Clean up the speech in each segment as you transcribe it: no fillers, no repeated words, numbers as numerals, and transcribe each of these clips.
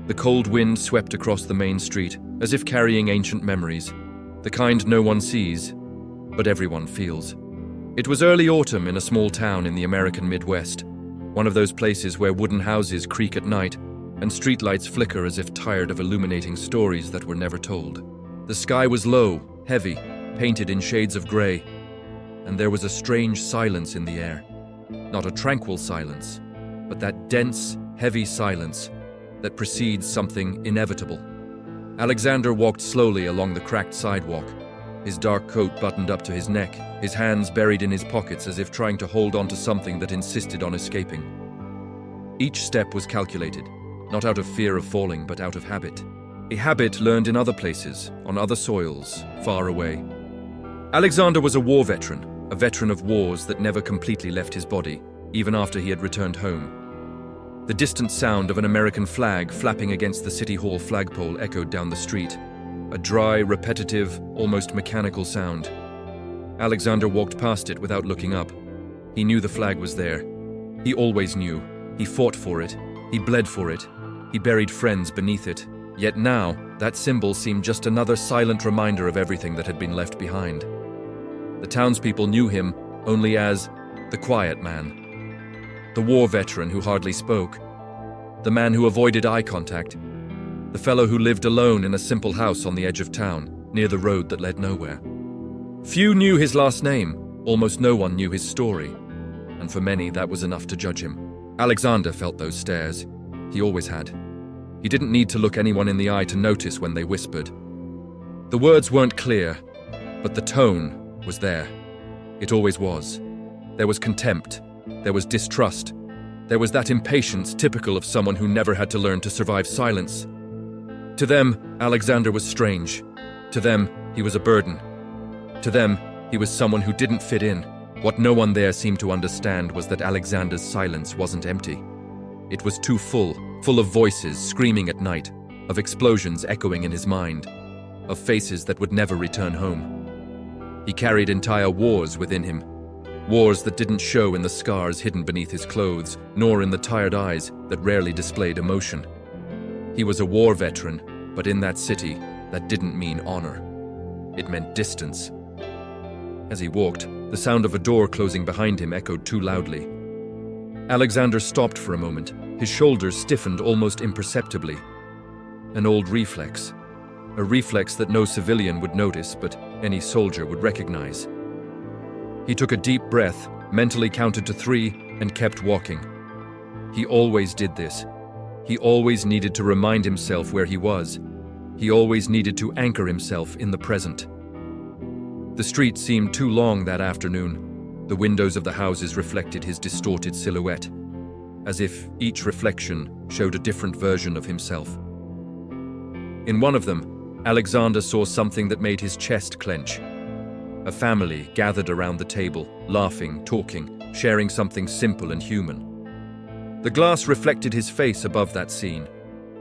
The cold wind swept across the main street, as if carrying ancient memories, the kind no one sees, but everyone feels. It was early autumn in a small town in the American Midwest, one of those places where wooden houses creak at night and streetlights flicker as if tired of illuminating stories that were never told. The sky was low, heavy, painted in shades of gray, and there was a strange silence in the air. Not a tranquil silence, but that dense, heavy silence that precedes something inevitable. Alexander walked slowly along the cracked sidewalk, his dark coat buttoned up to his neck, his hands buried in his pockets as if trying to hold on to something that insisted on escaping. Each step was calculated, not out of fear of falling, but out of habit. A habit learned in other places, on other soils, far away. Alexander was a war veteran, a veteran of wars that never completely left his body, even after he had returned home. The distant sound of an American flag flapping against the City Hall flagpole echoed down the street, a dry, repetitive, almost mechanical sound. Alexander walked past it without looking up. He knew the flag was there. He always knew. He fought for it. He bled for it. He buried friends beneath it. Yet now, that symbol seemed just another silent reminder of everything that had been left behind. The townspeople knew him only as the quiet man, the war veteran who hardly spoke, the man who avoided eye contact, the fellow who lived alone in a simple house on the edge of town, near the road that led nowhere. Few knew his last name, almost no one knew his story, and for many that was enough to judge him. Alexander felt those stares. He always had. He didn't need to look anyone in the eye to notice when they whispered. The words weren't clear, but the tone was there. It always was. There was contempt. There was distrust. There was that impatience typical of someone who never had to learn to survive silence. To them, Alexander was strange. To them, he was a burden. To them, he was someone who didn't fit in. What no one there seemed to understand was that Alexander's silence wasn't empty. It was too full of voices screaming at night, of explosions echoing in his mind, of faces that would never return home. He carried entire wars within him. Wars that didn't show in the scars hidden beneath his clothes, nor in the tired eyes that rarely displayed emotion. He was a war veteran, but in that city, that didn't mean honor. It meant distance. As he walked, the sound of a door closing behind him echoed too loudly. Alexander stopped for a moment, his shoulders stiffened almost imperceptibly. An old reflex. A reflex that no civilian would notice, but any soldier would recognize. He took a deep breath, mentally counted to 3, and kept walking. He always did this. He always needed to remind himself where he was. He always needed to anchor himself in the present. The street seemed too long that afternoon. The windows of the houses reflected his distorted silhouette, as if each reflection showed a different version of himself. In one of them, Alexander saw something that made his chest clench. A family gathered around the table, laughing, talking, sharing something simple and human. The glass reflected his face above that scene,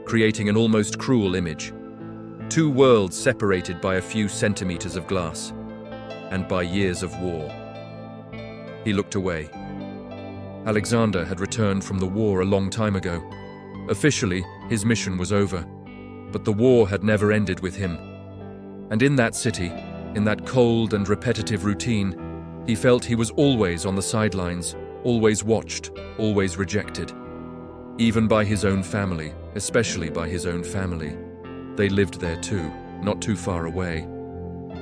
creating an almost cruel image. Two worlds separated by a few centimeters of glass, and by years of war. He looked away. Alexander had returned from the war a long time ago. Officially, his mission was over, but the war had never ended with him. And in that city, in that cold and repetitive routine, he felt he was always on the sidelines, always watched, always rejected. Even by his own family, especially by his own family. They lived there too, not too far away,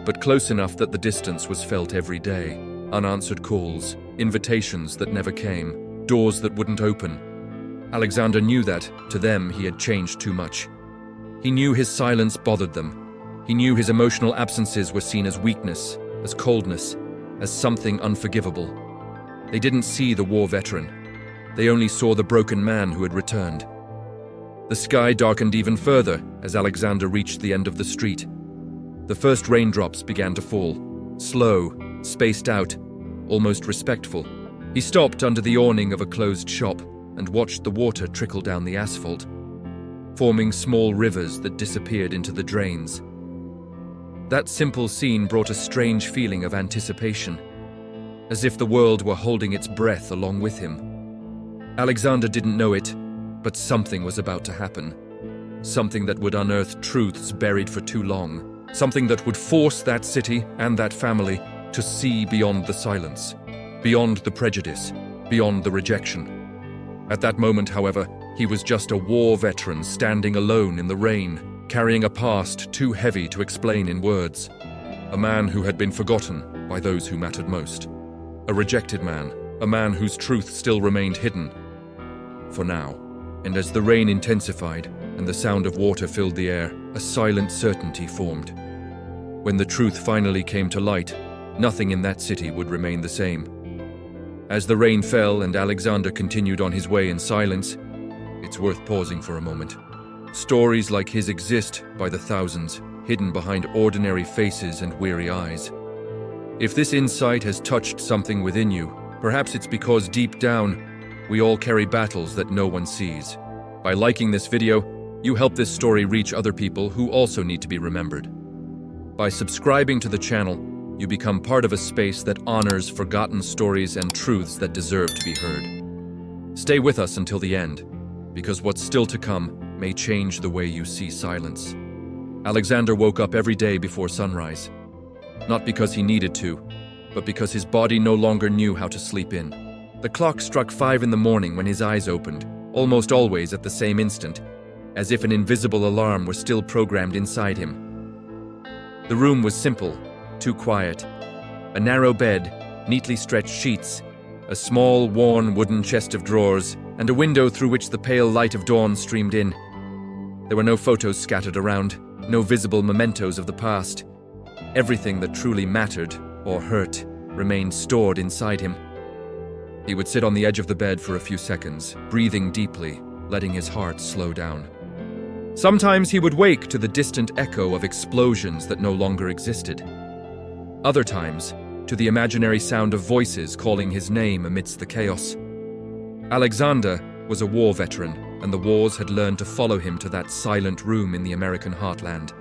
but close enough that the distance was felt every day. Unanswered calls, invitations that never came, doors that wouldn't open. Alexander knew that, to them, he had changed too much. He knew his silence bothered them. He knew his emotional absences were seen as weakness, as coldness, as something unforgivable. They didn't see the war veteran. They only saw the broken man who had returned. The sky darkened even further as Alexander reached the end of the street. The first raindrops began to fall, slow, spaced out, almost respectful. He stopped under the awning of a closed shop and watched the water trickle down the asphalt, forming small rivers that disappeared into the drains. That simple scene brought a strange feeling of anticipation, as if the world were holding its breath along with him. Alexander didn't know it, but something was about to happen. something that would unearth truths buried for too long, something that would force that city and that family to see beyond the silence, beyond the prejudice, beyond the rejection. At that moment, however, he was just a war veteran standing alone in the rain, carrying a past too heavy to explain in words. A man who had been forgotten by those who mattered most. A rejected man, a man whose truth still remained hidden. For now. And as the rain intensified and the sound of water filled the air, a silent certainty formed. When the truth finally came to light, nothing in that city would remain the same. As the rain fell and Alexander continued on his way in silence, it's worth pausing for a moment. Stories like his exist by the thousands, hidden behind ordinary faces and weary eyes. If this insight has touched something within you, perhaps it's because deep down, we all carry battles that no one sees. By liking this video, you help this story reach other people who also need to be remembered. By subscribing to the channel, you become part of a space that honors forgotten stories and truths that deserve to be heard. Stay with us until the end, because what's still to come may change the way you see silence. Alexander woke up every day before sunrise, not because he needed to, but because his body no longer knew how to sleep in. The clock struck 5 in the morning when his eyes opened, almost always at the same instant, as if an invisible alarm were still programmed inside him. The room was simple, too quiet. A narrow bed, neatly stretched sheets, a small, worn wooden chest of drawers, and a window through which the pale light of dawn streamed in. There were no photos scattered around, no visible mementos of the past. Everything that truly mattered, or hurt, remained stored inside him. He would sit on the edge of the bed for a few seconds, breathing deeply, letting his heart slow down. Sometimes he would wake to the distant echo of explosions that no longer existed. Other times, to the imaginary sound of voices calling his name amidst the chaos. Alexander was a war veteran, and the wars had learned to follow him to that silent room in the American heartland.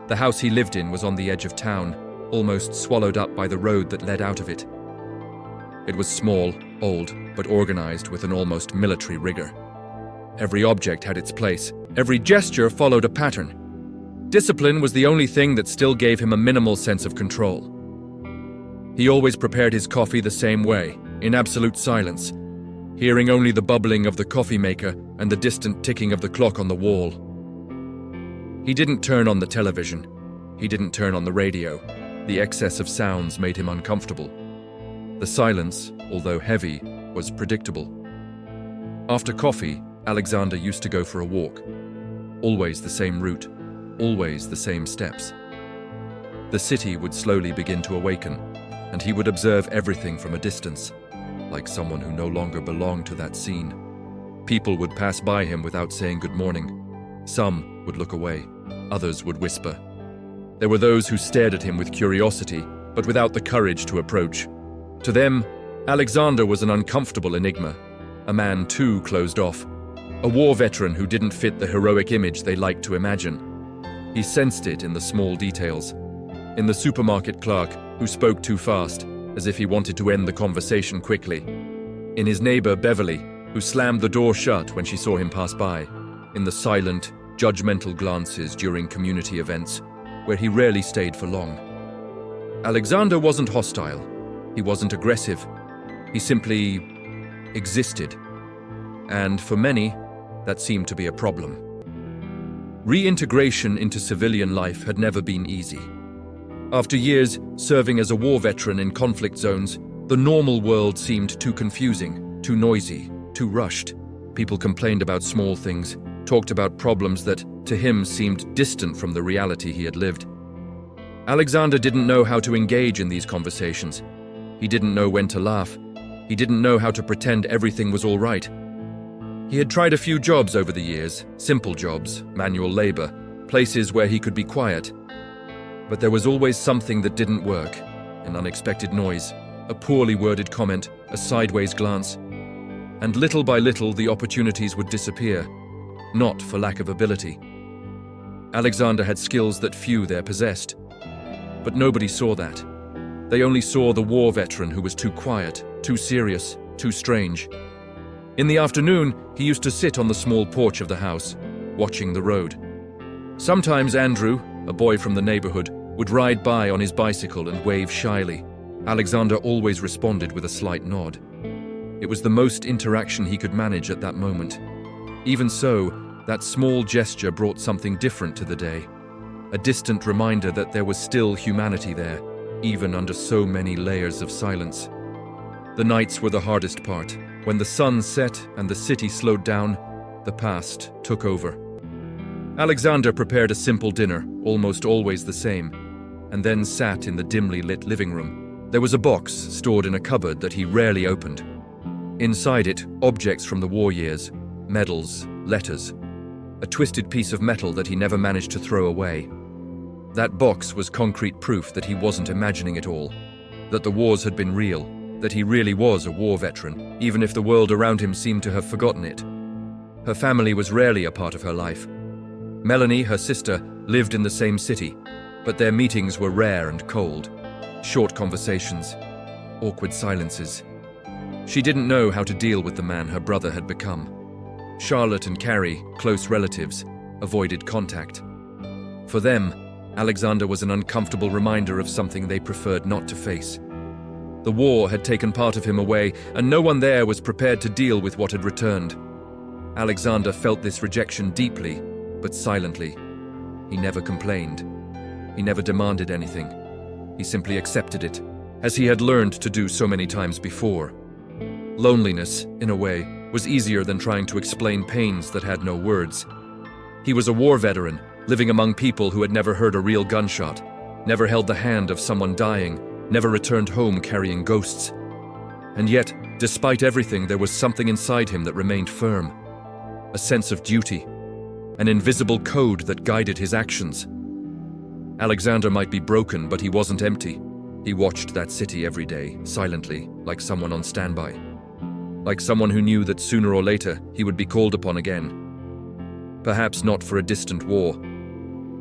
The house he lived in was on the edge of town, almost swallowed up by the road that led out of it. It was small, old, but organized with an almost military rigor. Every object had its place. Every gesture followed a pattern. Discipline was the only thing that still gave him a minimal sense of control. He always prepared his coffee the same way, in absolute silence, hearing only the bubbling of the coffee maker and the distant ticking of the clock on the wall. He didn't turn on the television. He didn't turn on the radio. The excess of sounds made him uncomfortable. The silence, although heavy, was predictable. After coffee, Alexander used to go for a walk. Always the same route, always the same steps. The city would slowly begin to awaken, and he would observe everything from a distance, like someone who no longer belonged to that scene. People would pass by him without saying good morning. Some would look away, others would whisper. There were those who stared at him with curiosity, but without the courage to approach. To them, Alexander was an uncomfortable enigma, a man too closed off, a war veteran who didn't fit the heroic image they liked to imagine. He sensed it in the small details, in the supermarket clerk who spoke too fast, as if he wanted to end the conversation quickly, in his neighbor Beverly, who slammed the door shut when she saw him pass by, in the silent, judgmental glances during community events, where he rarely stayed for long. Alexander wasn't hostile. He wasn't aggressive. He simply existed. And for many, that seemed to be a problem. Reintegration into civilian life had never been easy. After years serving as a war veteran in conflict zones, the normal world seemed too confusing, too noisy, too rushed. People complained about small things, talked about problems that, to him, seemed distant from the reality he had lived. Alexander didn't know how to engage in these conversations. He didn't know when to laugh. He didn't know how to pretend everything was all right. He had tried a few jobs over the years, simple jobs, manual labor, places where he could be quiet. But there was always something that didn't work, an unexpected noise, a poorly worded comment, a sideways glance. And little by little, the opportunities would disappear, not for lack of ability. Alexander had skills that few there possessed. But nobody saw that. They only saw the war veteran who was too quiet, too serious, too strange. In the afternoon, he used to sit on the small porch of the house, watching the road. Sometimes Andrew, a boy from the neighborhood, would ride by on his bicycle and wave shyly. Alexander always responded with a slight nod. It was the most interaction he could manage at that moment. Even so, that small gesture brought something different to the day. A distant reminder that there was still humanity there, even under so many layers of silence. The nights were the hardest part. When the sun set and the city slowed down, the past took over. Alexander prepared a simple dinner, almost always the same, and then sat in the dimly lit living room. There was a box stored in a cupboard that he rarely opened. Inside it, objects from the war years, medals, letters, a twisted piece of metal that he never managed to throw away. That box was concrete proof that he wasn't imagining it all, that the wars had been real, that he really was a war veteran, even if the world around him seemed to have forgotten it. Her family was rarely a part of her life. Melanie, her sister, lived in the same city, but their meetings were rare and cold. Short conversations, awkward silences. She didn't know how to deal with the man her brother had become. Charlotte and Carrie, close relatives, avoided contact. For them, Alexander was an uncomfortable reminder of something they preferred not to face. The war had taken part of him away, and no one there was prepared to deal with what had returned. Alexander felt this rejection deeply, but silently. He never complained. He never demanded anything. He simply accepted it, as he had learned to do so many times before. Loneliness, in a way, was easier than trying to explain pains that had no words. He was a war veteran, living among people who had never heard a real gunshot, never held the hand of someone dying, never returned home carrying ghosts. And yet, despite everything, there was something inside him that remained firm. A sense of duty, an invisible code that guided his actions. Alexander might be broken, but he wasn't empty. He watched that city every day, silently, like someone on standby. Like someone who knew that sooner or later he would be called upon again. Perhaps not for a distant war,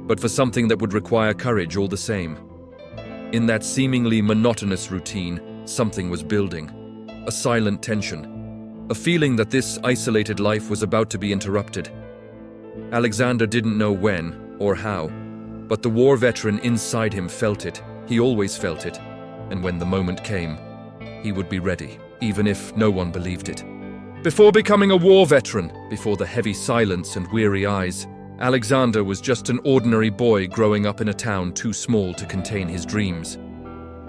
but for something that would require courage all the same. In that seemingly monotonous routine, something was building. A silent tension. A feeling that this isolated life was about to be interrupted. Alexander didn't know when or how, but the war veteran inside him felt it. He always felt it. And when the moment came, he would be ready, even if no one believed it. Before becoming a war veteran, before the heavy silence and weary eyes, Alexander was just an ordinary boy growing up in a town too small to contain his dreams.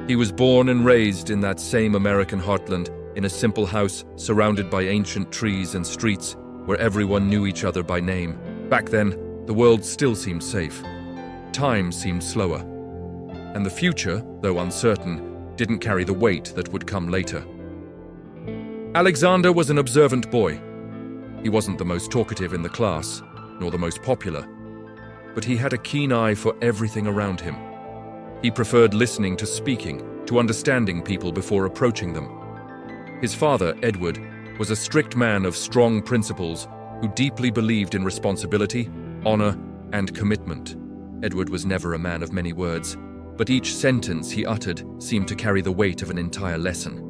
He was born and raised in that same American heartland, in a simple house surrounded by ancient trees and streets where everyone knew each other by name. Back then, the world still seemed safe. Time seemed slower. And the future, though uncertain, didn't carry the weight that would come later. Alexander was an observant boy. He wasn't the most talkative in the class, nor the most popular, but he had a keen eye for everything around him. He preferred listening to speaking, to understanding people before approaching them. His father, Edward, was a strict man of strong principles who deeply believed in responsibility, honor, and commitment. Edward was never a man of many words, but each sentence he uttered seemed to carry the weight of an entire lesson.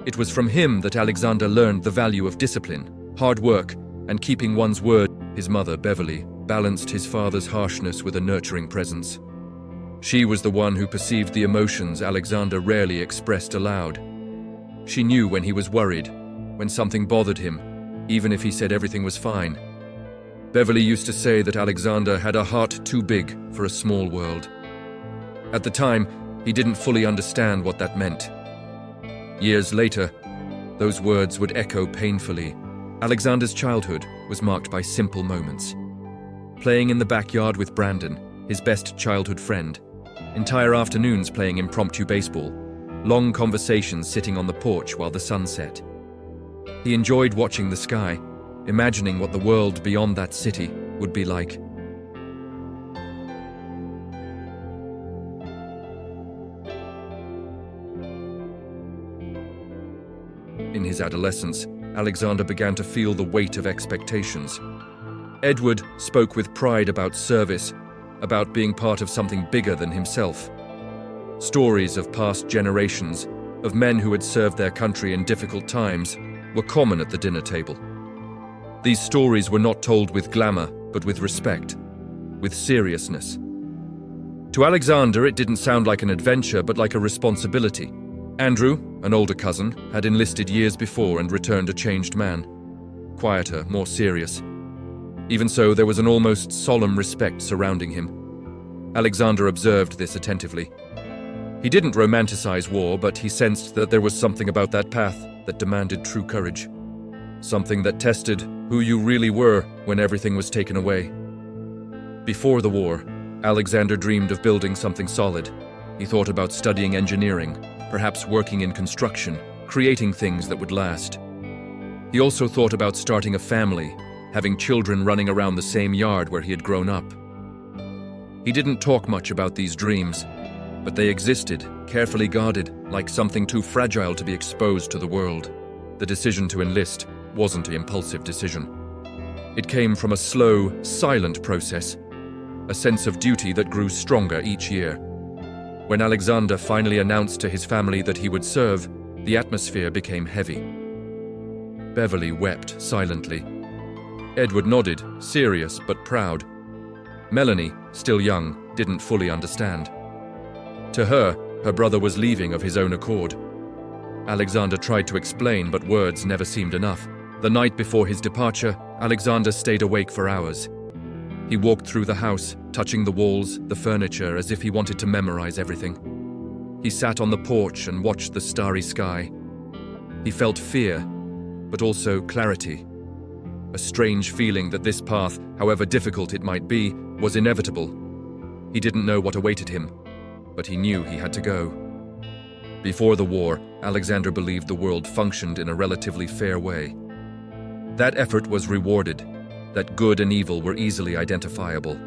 It was from him that Alexander learned the value of discipline, hard work, and keeping one's word. His mother, Beverly, balanced his father's harshness with a nurturing presence. She was the one who perceived the emotions Alexander rarely expressed aloud. She knew when he was worried, when something bothered him, even if he said everything was fine. Beverly used to say that Alexander had a heart too big for a small world. At the time, he didn't fully understand what that meant. Years later, those words would echo painfully. Alexander's childhood was marked by simple moments. Playing in the backyard with Brandon, his best childhood friend. Entire afternoons playing impromptu baseball. Long conversations sitting on the porch while the sun set. He enjoyed watching the sky, imagining what the world beyond that city would be like. In his adolescence, Alexander began to feel the weight of expectations. Edward spoke with pride about service, about being part of something bigger than himself. Stories of past generations, of men who had served their country in difficult times, were common at the dinner table. These stories were not told with glamour but with respect, with seriousness. To Alexander, it didn't sound like an adventure, but like a responsibility. Andrew, an older cousin, had enlisted years before and returned a changed man. Quieter, more serious. Even so, there was an almost solemn respect surrounding him. Alexander observed this attentively. He didn't romanticize war, but he sensed that there was something about that path that demanded true courage. Something that tested who you really were when everything was taken away. Before the war, Alexander dreamed of building something solid. He thought about studying engineering, perhaps working in construction, creating things that would last. He also thought about starting a family, having children running around the same yard where he had grown up. He didn't talk much about these dreams, but they existed, carefully guarded, like something too fragile to be exposed to the world. The decision to enlist wasn't an impulsive decision. It came from a slow, silent process, a sense of duty that grew stronger each year. When Alexander finally announced to his family that he would serve, the atmosphere became heavy. Beverly wept silently. Edward nodded, serious but proud. Melanie, still young, didn't fully understand. To her brother was leaving of his own accord. Alexander tried to explain, but words never seemed enough. The night before his departure, Alexander stayed awake for hours. He walked through the house, touching the walls, the furniture, as if he wanted to memorize everything. He sat on the porch and watched the starry sky. He felt fear, but also clarity. A strange feeling that this path, however difficult it might be, was inevitable. He didn't know what awaited him, but he knew he had to go. Before the war, Alexander believed the world functioned in a relatively fair way. That effort was rewarded, that good and evil were easily identifiable.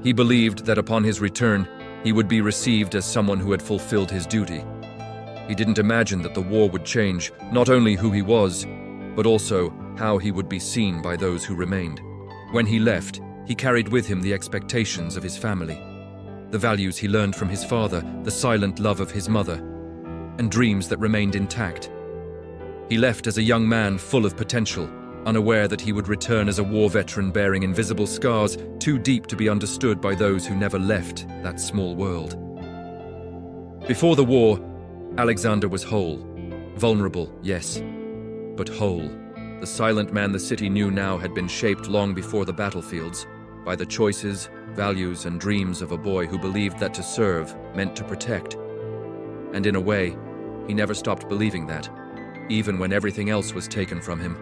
He believed that upon his return, he would be received as someone who had fulfilled his duty. He didn't imagine that the war would change not only who he was, but also how he would be seen by those who remained. When he left, he carried with him the expectations of his family, the values he learned from his father, the silent love of his mother, and dreams that remained intact. He left as a young man full of potential, unaware that he would return as a war veteran bearing invisible scars too deep to be understood by those who never left that small world. Before the war, Alexander was whole. Vulnerable, yes, but whole. The silent man the city knew now had been shaped long before the battlefields, by the choices, values, and dreams of a boy who believed that to serve meant to protect. And in a way, he never stopped believing that, even when everything else was taken from him.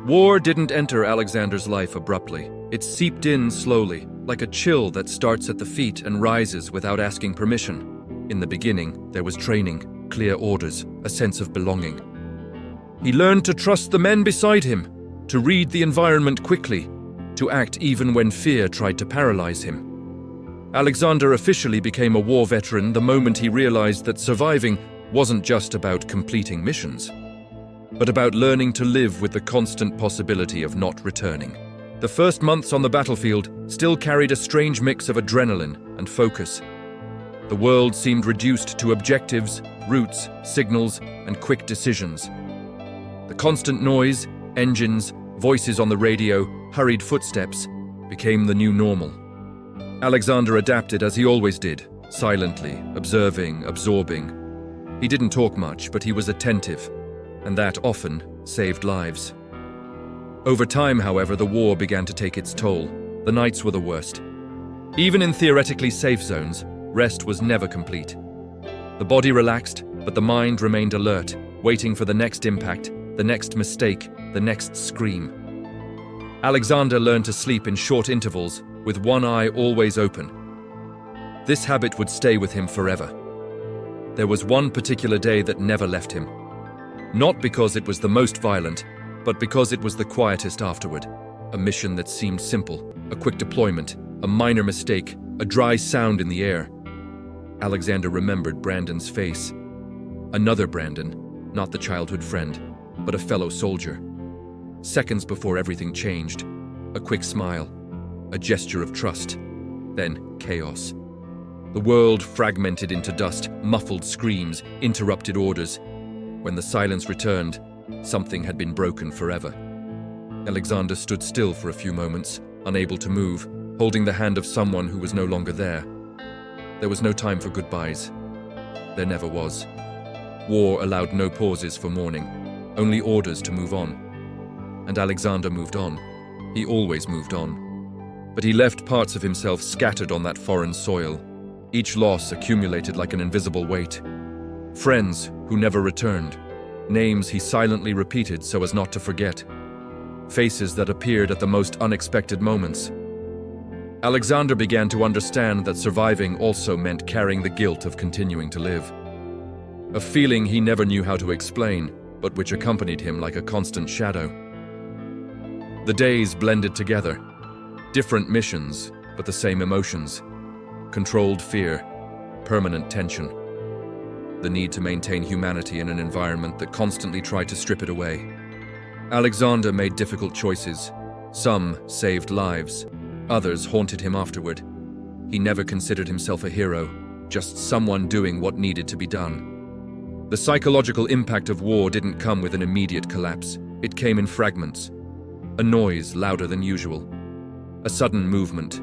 War didn't enter Alexander's life abruptly. It seeped in slowly, like a chill that starts at the feet and rises without asking permission. In the beginning, there was training, clear orders, a sense of belonging. He learned to trust the men beside him, to read the environment quickly, to act even when fear tried to paralyze him. Alexander officially became a war veteran the moment he realized that surviving wasn't just about completing missions, but about learning to live with the constant possibility of not returning. The first months on the battlefield still carried a strange mix of adrenaline and focus. The world seemed reduced to objectives, routes, signals, and quick decisions. The constant noise, engines, voices on the radio, hurried footsteps, became the new normal. Alexander adapted as he always did, silently, observing, absorbing. He didn't talk much, but he was attentive, and that often saved lives. Over time, however, the war began to take its toll. The nights were the worst. Even in theoretically safe zones, rest was never complete. The body relaxed, but the mind remained alert, waiting for the next impact, the next mistake, the next scream. Alexander learned to sleep in short intervals, with one eye always open. This habit would stay with him forever. There was one particular day that never left him. Not because it was the most violent, but because it was the quietest afterward. A mission that seemed simple, a quick deployment, a minor mistake, a dry sound in the air. Alexander remembered Brandon's face. Another Brandon, not the childhood friend, but a fellow soldier. Seconds before everything changed, a quick smile, a gesture of trust, then chaos. The world fragmented into dust, muffled screams, interrupted orders. When the silence returned, something had been broken forever. Alexander stood still for a few moments, unable to move, holding the hand of someone who was no longer there. There was no time for goodbyes. There never was. War allowed no pauses for mourning, only orders to move on. And Alexander moved on. He always moved on. But he left parts of himself scattered on that foreign soil. Each loss accumulated like an invisible weight. Friends who never returned. Names he silently repeated so as not to forget. Faces that appeared at the most unexpected moments. Alexander began to understand that surviving also meant carrying the guilt of continuing to live. A feeling he never knew how to explain, but which accompanied him like a constant shadow. The days blended together. Different missions, but the same emotions. Controlled fear, permanent tension. The need to maintain humanity in an environment that constantly tried to strip it away. Alexander made difficult choices. Some saved lives. Others haunted him afterward. He never considered himself a hero, just someone doing what needed to be done. The psychological impact of war didn't come with an immediate collapse. It came in fragments. A noise louder than usual. A sudden movement.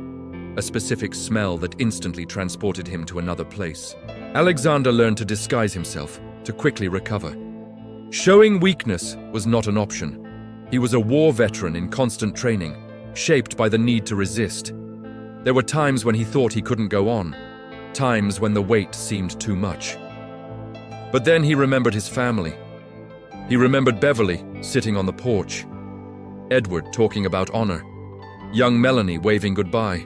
A specific smell that instantly transported him to another place. Alexander learned to disguise himself, to quickly recover. Showing weakness was not an option. He was a war veteran in constant training, shaped by the need to resist. There were times when he thought he couldn't go on, times when the weight seemed too much. But then he remembered his family. He remembered Beverly sitting on the porch, Edward talking about honor, young Melanie waving goodbye.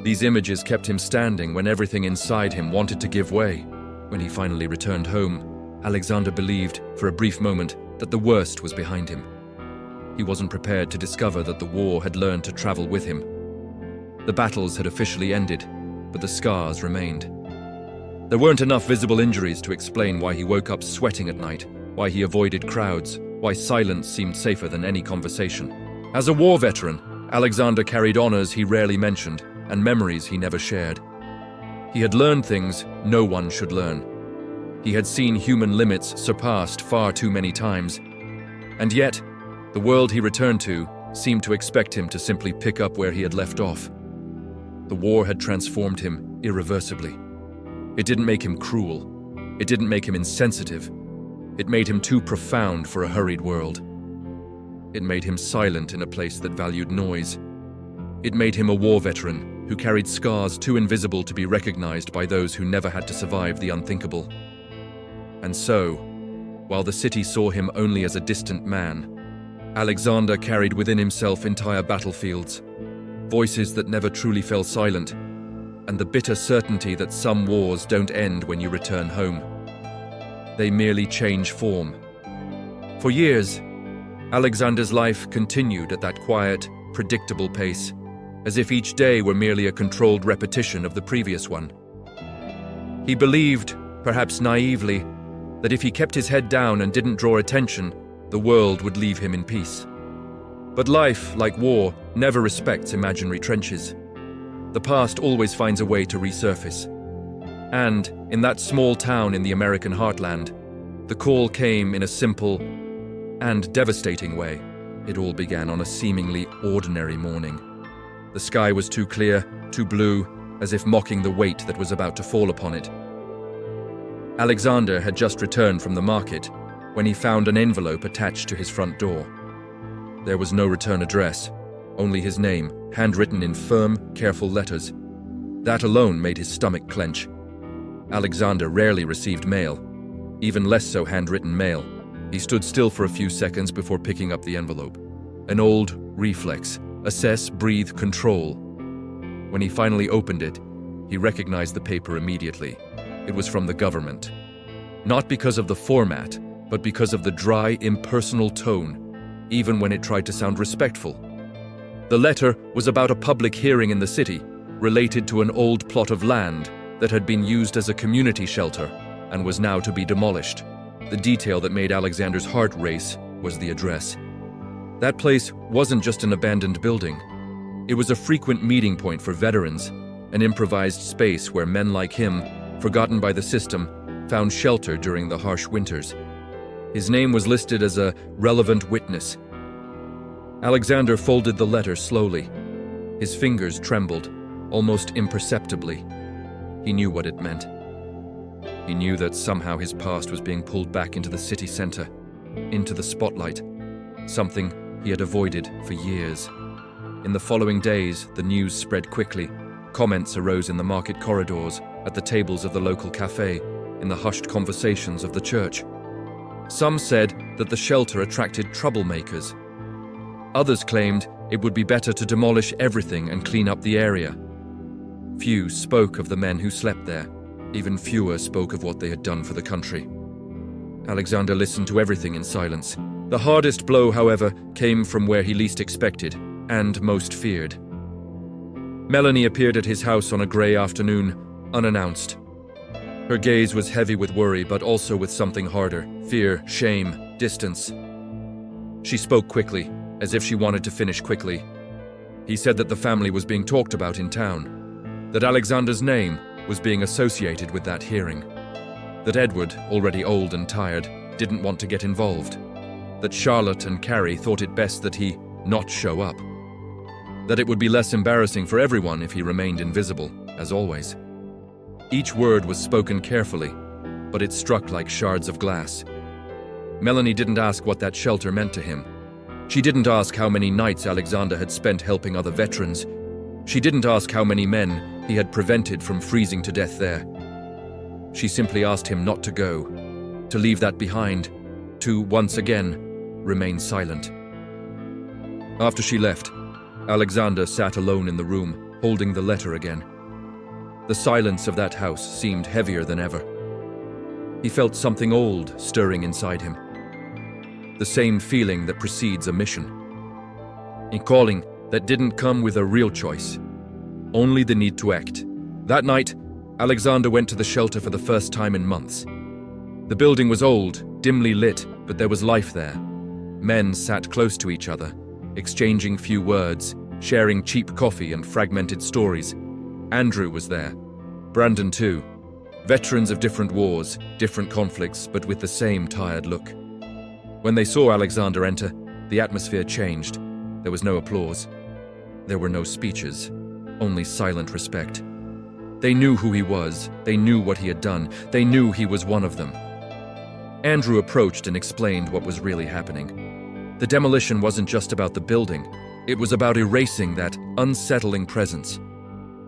These images kept him standing when everything inside him wanted to give way. When he finally returned home, Alexander believed, for a brief moment, that the worst was behind him. He wasn't prepared to discover that the war had learned to travel with him. The battles had officially ended, but the scars remained. There weren't enough visible injuries to explain why he woke up sweating at night, why he avoided crowds, why silence seemed safer than any conversation. As a war veteran, Alexander carried honors he rarely mentioned and memories he never shared. He had learned things no one should learn. He had seen human limits surpassed far too many times. And yet, the world he returned to seemed to expect him to simply pick up where he had left off. The war had transformed him irreversibly. It didn't make him cruel. It didn't make him insensitive. It made him too profound for a hurried world. It made him silent in a place that valued noise. It made him a war veteran who carried scars too invisible to be recognized by those who never had to survive the unthinkable. And so, while the city saw him only as a distant man, Alexander carried within himself entire battlefields, voices that never truly fell silent, and the bitter certainty that some wars don't end when you return home. They merely change form. For years, Alexander's life continued at that quiet, predictable pace, as if each day were merely a controlled repetition of the previous one. He believed, perhaps naively, that if he kept his head down and didn't draw attention, the world would leave him in peace. But life, like war, never respects imaginary trenches. The past always finds a way to resurface. And, in that small town in the American heartland, the call came in a simple and devastating way. It all began on a seemingly ordinary morning. The sky was too clear, too blue, as if mocking the weight that was about to fall upon it. Alexander had just returned from the market when he found an envelope attached to his front door. There was no return address, only his name, handwritten in firm, careful letters. That alone made his stomach clench. Alexander rarely received mail, even less so handwritten mail. He stood still for a few seconds before picking up the envelope. An old reflex: assess, breathe, control. When he finally opened it, he recognized the paper immediately. It was from the government. Not because of the format, but because of the dry, impersonal tone, even when it tried to sound respectful. The letter was about a public hearing in the city, related to an old plot of land that had been used as a community shelter and was now to be demolished. The detail that made Alexander's heart race was the address. That place wasn't just an abandoned building. It was a frequent meeting point for veterans, an improvised space where men like him, forgotten by the system, found shelter during the harsh winters. His name was listed as a relevant witness. Alexander folded the letter slowly, His fingers trembled, almost imperceptibly. He knew what it meant. He knew that somehow his past was being pulled back into the city center, into the spotlight, something he had avoided for years. In the following days, the news spread quickly. Comments arose in the market corridors, at the tables of the local cafe, in the hushed conversations of the church. Some said that the shelter attracted troublemakers. Others claimed it would be better to demolish everything and clean up the area. Few spoke of the men who slept there. Even fewer spoke of what they had done for the country. Alexander listened to everything in silence. The hardest blow, however, came from where he least expected and most feared. Melanie appeared at his house on a grey afternoon, unannounced. Her gaze was heavy with worry, but also with something harder: fear, shame, distance. She spoke quickly, as if she wanted to finish quickly. He said that the family was being talked about in town, that Alexander's name was being associated with that hearing, that Edward, already old and tired, didn't want to get involved, that Charlotte and Carrie thought it best that he not show up, that it would be less embarrassing for everyone if he remained invisible, as always. Each word was spoken carefully, but it struck like shards of glass. Melanie didn't ask what that shelter meant to him. She didn't ask how many nights Alexander had spent helping other veterans. She didn't ask how many men he had prevented from freezing to death there. She simply asked him not to go, to leave that behind, to, once again, remain silent. After she left, Alexander sat alone in the room, holding the letter again. The silence of that house seemed heavier than ever. He felt something old stirring inside him. The same feeling that precedes a mission. A calling that didn't come with a real choice, only the need to act. That night, Alexander went to the shelter for the first time in months. The building was old, dimly lit, but there was life there. Men sat close to each other, exchanging few words, sharing cheap coffee and fragmented stories. Andrew was there. Brandon too. Veterans of different wars, different conflicts, but with the same tired look. When they saw Alexander enter, the atmosphere changed. There was no applause. There were no speeches, only silent respect. They knew who he was. They knew what he had done. They knew he was one of them. Andrew approached and explained what was really happening. The demolition wasn't just about the building. It was about erasing that unsettling presence.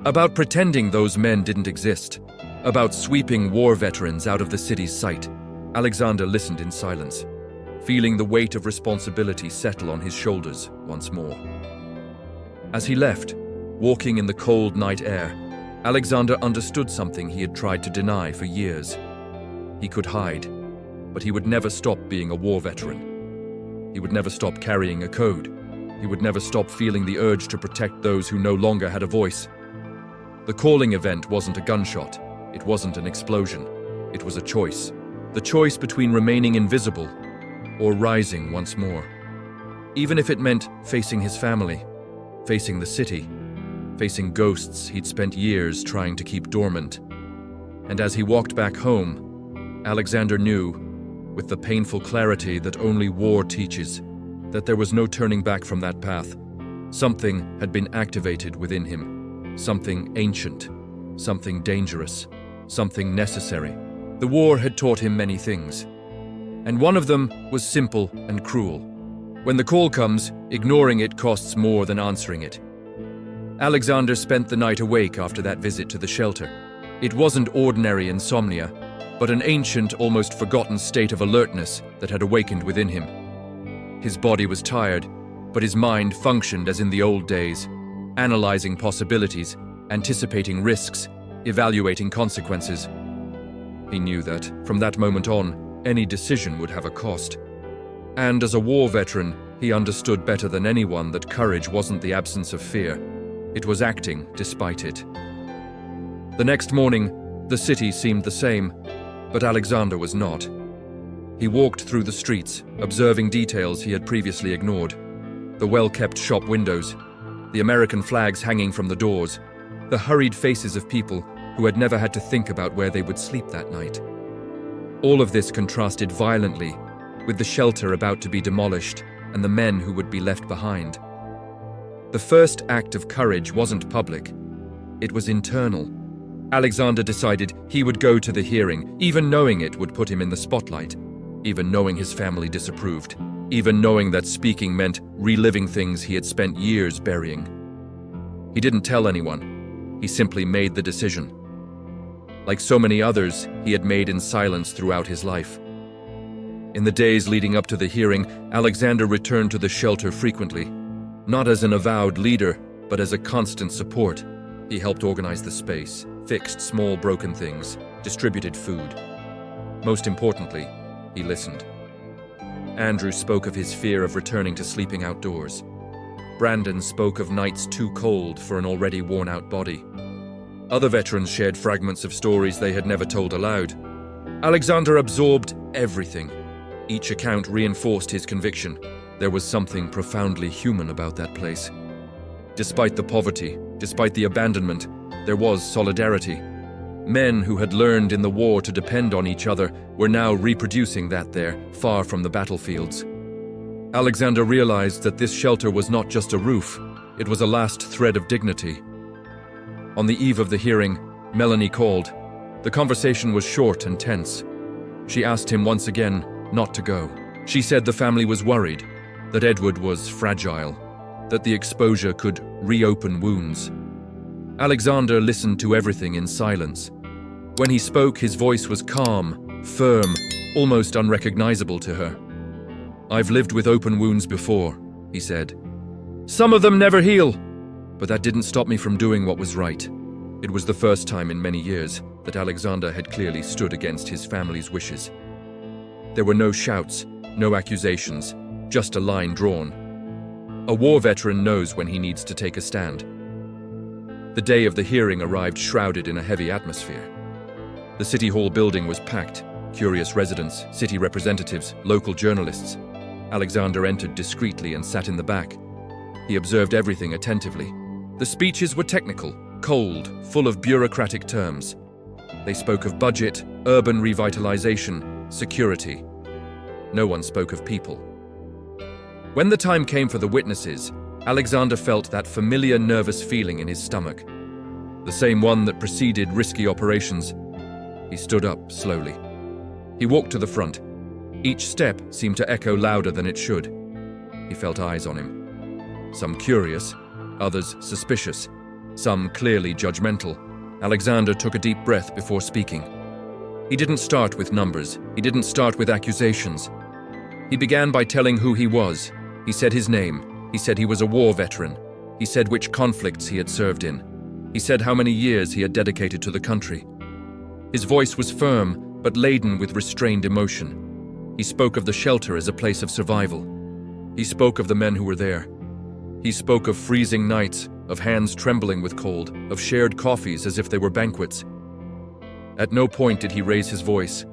About pretending those men didn't exist. About sweeping war veterans out of the city's sight. Alexander listened in silence, feeling the weight of responsibility settle on his shoulders once more. As he left, walking in the cold night air, Alexander understood something he had tried to deny for years. He could hide, but he would never stop being a war veteran. He would never stop carrying a code. He would never stop feeling the urge to protect those who no longer had a voice. The calling event wasn't a gunshot. It wasn't an explosion. It was a choice. The choice between remaining invisible or rising once more. Even if it meant facing his family, facing the city, facing ghosts he'd spent years trying to keep dormant. And as he walked back home, Alexander knew, with the painful clarity that only war teaches, that there was no turning back from that path. Something had been activated within him. Something ancient, something dangerous, something necessary. The war had taught him many things, and one of them was simple and cruel. When the call comes, ignoring it costs more than answering it. Alexander spent the night awake after that visit to the shelter. It wasn't ordinary insomnia, but an ancient, almost forgotten state of alertness that had awakened within him. His body was tired, but his mind functioned as in the old days, analyzing possibilities, anticipating risks, evaluating consequences. He knew that, from that moment on, any decision would have a cost. And as a war veteran, he understood better than anyone that courage wasn't the absence of fear. It was acting despite it. The next morning, the city seemed the same, but Alexander was not. He walked through the streets, observing details he had previously ignored. The well-kept shop windows, the American flags hanging from the doors, the hurried faces of people who had never had to think about where they would sleep that night. All of this contrasted violently with the shelter about to be demolished and the men who would be left behind. The first act of courage wasn't public. It was internal. Alexander decided he would go to the hearing, even knowing it would put him in the spotlight, even knowing his family disapproved, even knowing that speaking meant reliving things he had spent years burying. He didn't tell anyone. He simply made the decision. Like so many others, he had made in silence throughout his life. In the days leading up to the hearing, Alexander returned to the shelter frequently, not as an avowed leader, but as a constant support. He helped organize the space, fixed small broken things, distributed food. Most importantly, he listened. Andrew spoke of his fear of returning to sleeping outdoors. Brandon spoke of nights too cold for an already worn-out body. Other veterans shared fragments of stories they had never told aloud. Alexander absorbed everything. Each account reinforced his conviction. There was something profoundly human about that place. Despite the poverty, despite the abandonment, there was solidarity. Men who had learned in the war to depend on each other were now reproducing that there, far from the battlefields. Alexander realized that this shelter was not just a roof, it was a last thread of dignity. On the eve of the hearing, Melanie called. The conversation was short and tense. She asked him once again not to go. She said the family was worried, that Edward was fragile, that the exposure could reopen wounds. Alexander listened to everything in silence. When he spoke, his voice was calm, firm, almost unrecognizable to her. "I've lived with open wounds before," he said. "Some of them never heal." But that didn't stop me from doing what was right. It was the first time in many years that Alexander had clearly stood against his family's wishes. There were no shouts, no accusations, just a line drawn. A war veteran knows when he needs to take a stand. The day of the hearing arrived shrouded in a heavy atmosphere. The City Hall building was packed, curious residents, city representatives, local journalists. Alexander entered discreetly and sat in the back. He observed everything attentively. The speeches were technical, cold, full of bureaucratic terms. They spoke of budget, urban revitalization, security. No one spoke of people. When the time came for the witnesses, Alexander felt that familiar nervous feeling in his stomach, the same one that preceded risky operations. He stood up slowly. He walked to the front. Each step seemed to echo louder than it should. He felt eyes on him. Some curious, others suspicious, some clearly judgmental. Alexander took a deep breath before speaking. He didn't start with numbers. He didn't start with accusations. He began by telling who he was. He said his name. He said he was a war veteran. He said which conflicts he had served in. He said how many years he had dedicated to the country. His voice was firm, but laden with restrained emotion. He spoke of the shelter as a place of survival. He spoke of the men who were there. He spoke of freezing nights, of hands trembling with cold, of shared coffees as if they were banquets. At no point did he raise his voice.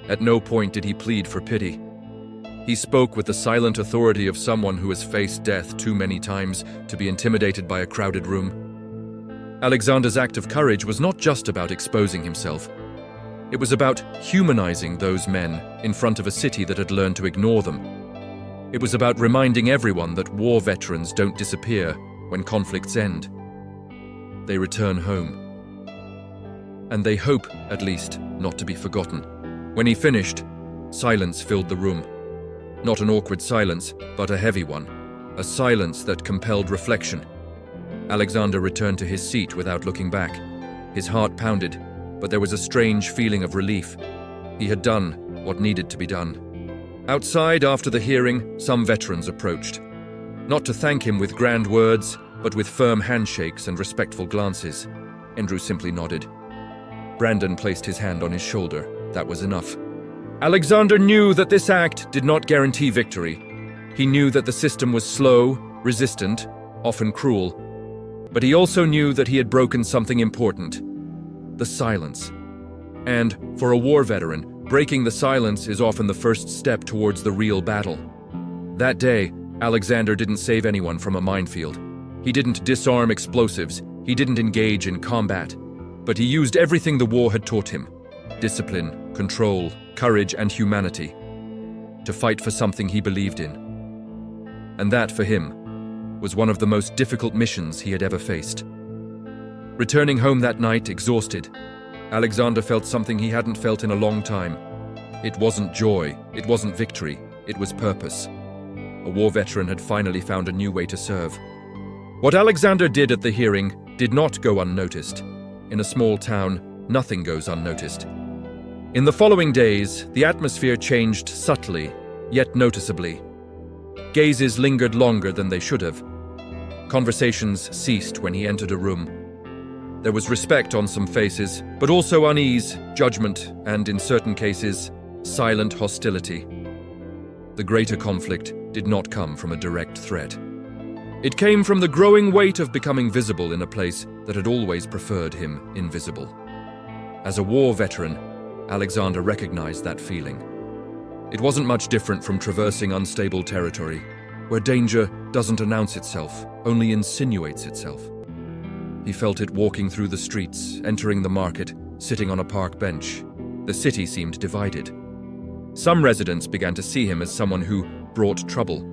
At no point did he plead for pity. He spoke with the silent authority of someone who has faced death too many times to be intimidated by a crowded room. Alexander's act of courage was not just about exposing himself. It was about humanizing those men in front of a city that had learned to ignore them. It was about reminding everyone that war veterans don't disappear when conflicts end. They return home. And they hope, at least, not to be forgotten. When he finished, silence filled the room. Not an awkward silence, but a heavy one. A silence that compelled reflection. Alexander returned to his seat without looking back. His heart pounded, but there was a strange feeling of relief. He had done what needed to be done. Outside, after the hearing, some veterans approached. Not to thank him with grand words, but with firm handshakes and respectful glances. Andrew simply nodded. Brandon placed his hand on his shoulder. That was enough. Alexander knew that this act did not guarantee victory. He knew that the system was slow, resistant, often cruel. But he also knew that he had broken something important: the silence. And, for a war veteran, breaking the silence is often the first step towards the real battle. That day, Alexander didn't save anyone from a minefield. He didn't disarm explosives. He didn't engage in combat. But he used everything the war had taught him: discipline, control, courage, and humanity, to fight for something he believed in. And that, for him, was one of the most difficult missions he had ever faced. Returning home that night, exhausted, Alexander felt something he hadn't felt in a long time. It wasn't joy, it wasn't victory, it was purpose. A war veteran had finally found a new way to serve. What Alexander did at the hearing did not go unnoticed. In a small town, nothing goes unnoticed. In the following days, the atmosphere changed subtly, yet noticeably. Gazes lingered longer than they should have. Conversations ceased when he entered a room. There was respect on some faces, but also unease, judgment, and, in certain cases, silent hostility. The greater conflict did not come from a direct threat. It came from the growing weight of becoming visible in a place that had always preferred him invisible. As a war veteran, Alexander recognized that feeling. It wasn't much different from traversing unstable territory, where danger doesn't announce itself, only insinuates itself. He felt it walking through the streets, entering the market, sitting on a park bench. The city seemed divided. Some residents began to see him as someone who brought trouble.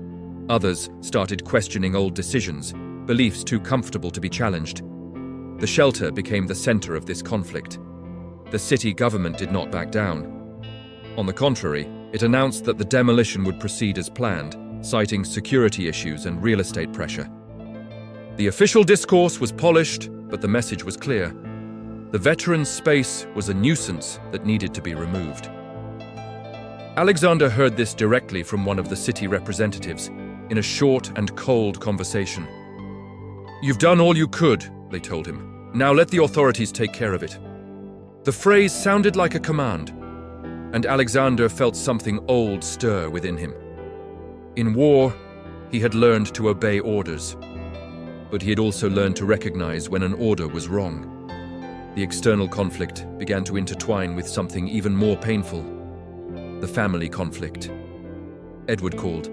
Others started questioning old decisions, beliefs too comfortable to be challenged. The shelter became the center of this conflict. The city government did not back down. On the contrary, it announced that the demolition would proceed as planned, citing security issues and real estate pressure. The official discourse was polished, but the message was clear. The veteran's space was a nuisance that needed to be removed. Alexander heard this directly from one of the city representatives in a short and cold conversation. "You've done all you could," they told him. "Now let the authorities take care of it." The phrase sounded like a command, and Alexander felt something old stir within him. In war, he had learned to obey orders, but he had also learned to recognize when an order was wrong. The external conflict began to intertwine with something even more painful: the family conflict. Edward called.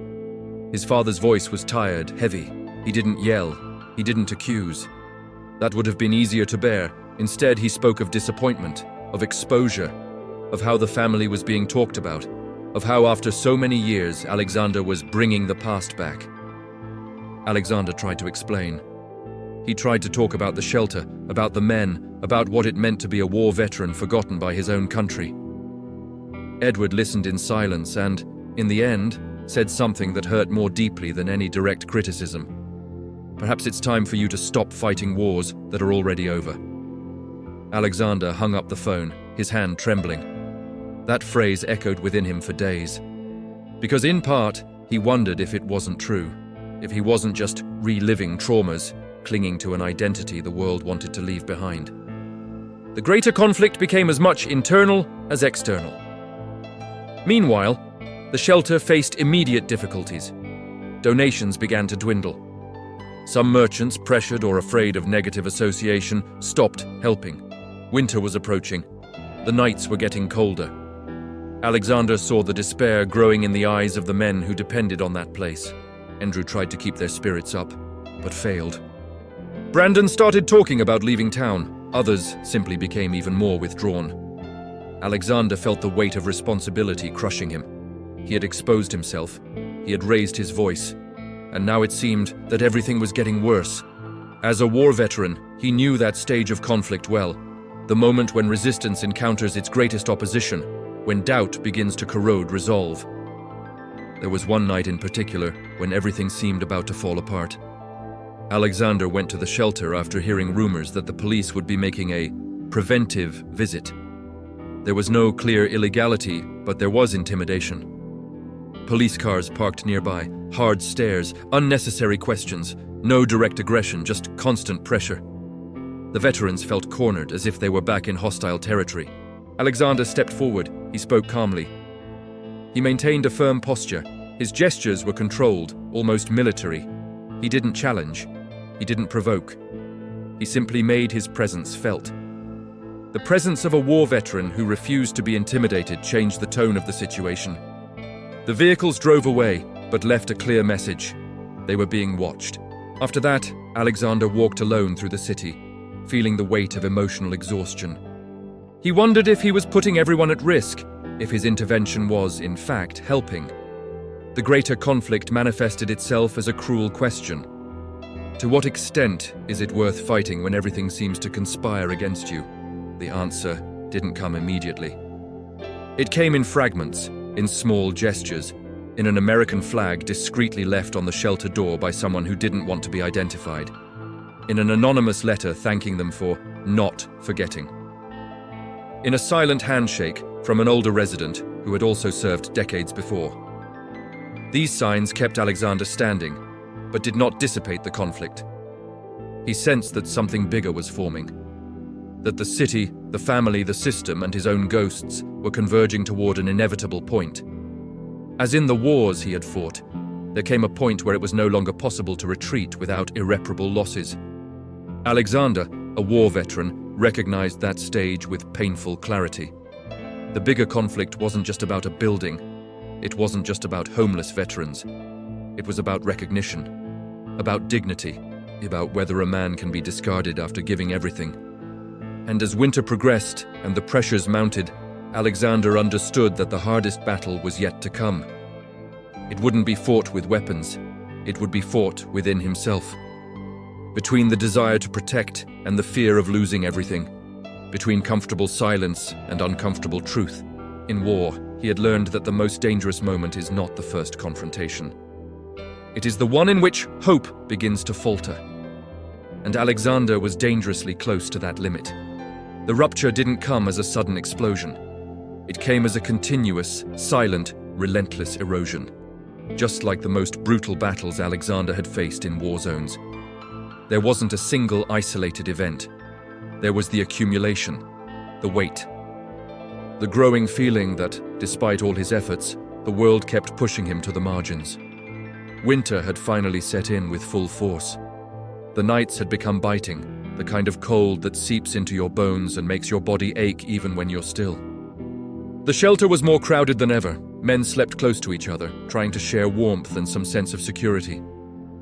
His father's voice was tired, heavy. He didn't yell. He didn't accuse. That would have been easier to bear. Instead, he spoke of disappointment, of exposure, of how the family was being talked about, of how after so many years Alexander was bringing the past back. Alexander tried to explain. He tried to talk about the shelter, about the men, about what it meant to be a war veteran forgotten by his own country. Edward listened in silence and, in the end, said something that hurt more deeply than any direct criticism. "Perhaps it's time for you to stop fighting wars that are already over." Alexander hung up the phone, his hand trembling. That phrase echoed within him for days. Because in part, he wondered if it wasn't true, if he wasn't just reliving traumas, clinging to an identity the world wanted to leave behind. The greater conflict became as much internal as external. Meanwhile, the shelter faced immediate difficulties. Donations began to dwindle. Some merchants, pressured or afraid of negative association, stopped helping. Winter was approaching. The nights were getting colder. Alexander saw the despair growing in the eyes of the men who depended on that place. Andrew tried to keep their spirits up, but failed. Brandon started talking about leaving town. Others simply became even more withdrawn. Alexander felt the weight of responsibility crushing him. He had exposed himself. He had raised his voice. And now it seemed that everything was getting worse. As a war veteran, he knew that stage of conflict well. The moment when resistance encounters its greatest opposition, when doubt begins to corrode resolve. There was one night in particular when everything seemed about to fall apart. Alexander went to the shelter after hearing rumors that the police would be making a preventive visit. There was no clear illegality, but there was intimidation. Police cars parked nearby, hard stares, unnecessary questions, no direct aggression, just constant pressure. The veterans felt cornered, as if they were back in hostile territory. Alexander stepped forward. He spoke calmly. He maintained a firm posture. His gestures were controlled, almost military. He didn't challenge. He didn't provoke. He simply made his presence felt. The presence of a war veteran who refused to be intimidated changed the tone of the situation. The vehicles drove away, but left a clear message. They were being watched. After that, Alexander walked alone through the city, feeling the weight of emotional exhaustion. He wondered if he was putting everyone at risk, if his intervention was, in fact, helping. The greater conflict manifested itself as a cruel question. To what extent is it worth fighting when everything seems to conspire against you? The answer didn't come immediately. It came in fragments, in small gestures, in an American flag discreetly left on the shelter door by someone who didn't want to be identified, in an anonymous letter thanking them for not forgetting, in a silent handshake from an older resident who had also served decades before. These signs kept Alexander standing, but did not dissipate the conflict. He sensed that something bigger was forming, that the city, the family, the system, and his own ghosts were converging toward an inevitable point. As in the wars he had fought, there came a point where it was no longer possible to retreat without irreparable losses. Alexander, a war veteran, recognized that stage with painful clarity. The bigger conflict wasn't just about a building. It wasn't just about homeless veterans. It was about recognition, about dignity, about whether a man can be discarded after giving everything. And as winter progressed and the pressures mounted, Alexander understood that the hardest battle was yet to come. It wouldn't be fought with weapons. It would be fought within himself. Between the desire to protect and the fear of losing everything. Between comfortable silence and uncomfortable truth. In war, he had learned that the most dangerous moment is not the first confrontation. It is the one in which hope begins to falter. And Alexander was dangerously close to that limit. The rupture didn't come as a sudden explosion. It came as a continuous, silent, relentless erosion. Just like the most brutal battles Alexander had faced in war zones. There wasn't a single isolated event. There was the accumulation, the weight. The growing feeling that, despite all his efforts, the world kept pushing him to the margins. Winter had finally set in with full force. The nights had become biting, the kind of cold that seeps into your bones and makes your body ache even when you're still. The shelter was more crowded than ever. Men slept close to each other, trying to share warmth and some sense of security.